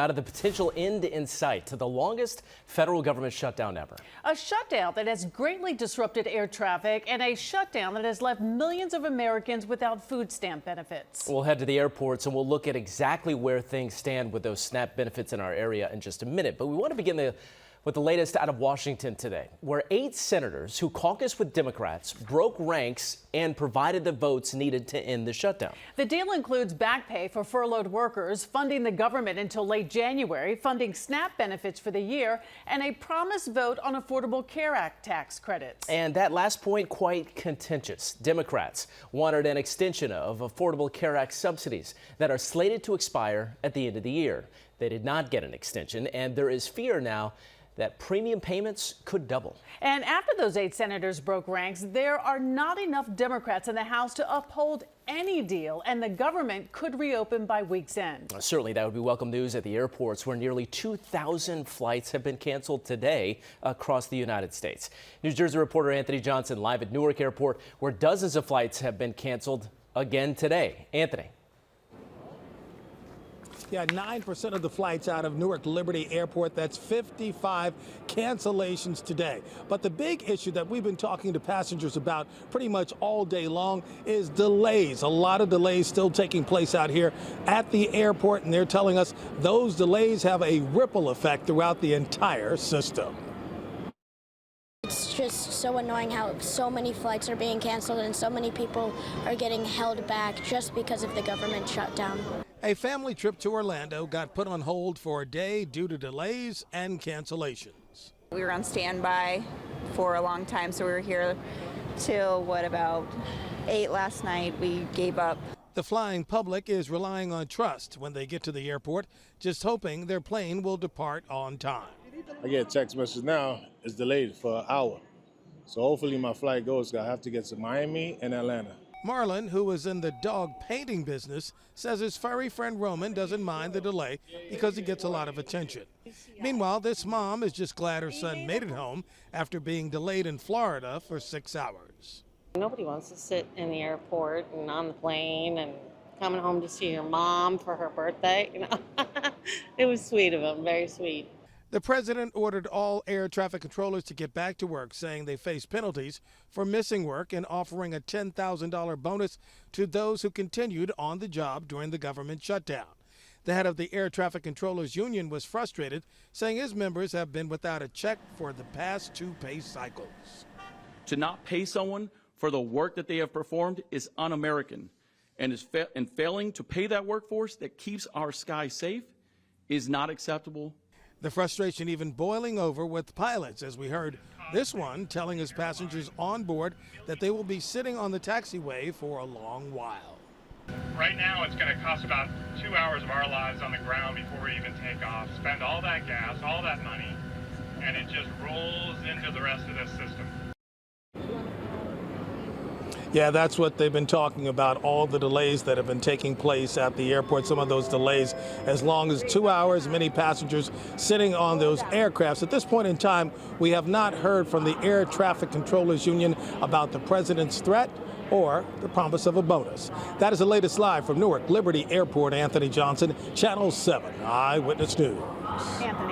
Out of the potential end in sight to the longest federal government shutdown ever. A shutdown that has greatly disrupted air traffic and a shutdown that has left millions of Americans without food stamp benefits. We'll head to the airports and we'll look at exactly where things stand with those SNAP benefits in our area in just a minute. But we want to begin with the latest out of Washington today, where 8 senators who caucus with Democrats broke ranks and provided the votes needed to end the shutdown. The deal includes back pay for furloughed workers, funding the government until late January, funding SNAP benefits for the year, and a promised vote on Affordable Care Act tax credits. And that last point, quite contentious. Democrats wanted an extension of Affordable Care Act subsidies that are slated to expire at the end of the year. They did not get an extension, and there is fear now that premium payments could double. And after those 8 senators broke ranks, there are not enough Democrats in the House to uphold any deal, and the government could reopen by week's end. Certainly, that would be welcome news at the airports, where nearly 2,000 flights have been canceled today across the United States. New Jersey reporter Anthony Johnson live at Newark Airport, where dozens of flights have been canceled again today. Anthony. Yeah, 9% of the flights out of Newark Liberty Airport. That's 55 cancellations today. But the big issue that we've been talking to passengers about pretty much all day long is delays. A lot of delays still taking place out here at the airport, and they're telling us those delays have a ripple effect throughout the entire system. It's just so annoying how so many flights are being canceled and so many people are getting held back just because of the government shutdown. A family trip to Orlando got put on hold for a day due to delays and cancellations. We were on standby for a long time, so we were here till, about 8 last night. We gave up. The flying public is relying on trust when they get to the airport, just hoping their plane will depart on time. I get a text message now, it's delayed for an hour. So hopefully my flight goes. I have to get to Miami and Atlanta. Marlon, who is in the dog painting business, says his furry friend Roman doesn't mind the delay because he gets a lot of attention. Meanwhile, this mom is just glad her son made it home after being delayed in Florida for 6 hours. Nobody wants to sit in the airport and on the plane and coming home to see your mom for her birthday. It was sweet of him, very sweet. The president ordered all air traffic controllers to get back to work, saying they face penalties for missing work and offering a $10,000 bonus to those who continued on the job during the government shutdown. The head of the Air Traffic Controllers Union was frustrated, saying his members have been without a check for the past 2 pay cycles. To not pay someone for the work that they have performed is un-American, and failing to pay that workforce that keeps our sky safe is not acceptable. The frustration even boiling over with pilots, as we heard this one telling his passengers on board that they will be sitting on the taxiway for a long while. Right now, it's going to cost about 2 hours of our lives on the ground before we even take off. Spend all that gas, all that money, and it just rolls into the rest of this system. Yeah, that's what they've been talking about, all the delays that have been taking place at the airport. Some of those delays as long as 2 hours, many passengers sitting on those aircrafts. At this point in time, we have not heard from the Air Traffic Controllers Union about the president's threat or the promise of a bonus. That is the latest live from Newark Liberty Airport. Anthony Johnson, Channel 7 Eyewitness News. Anthony.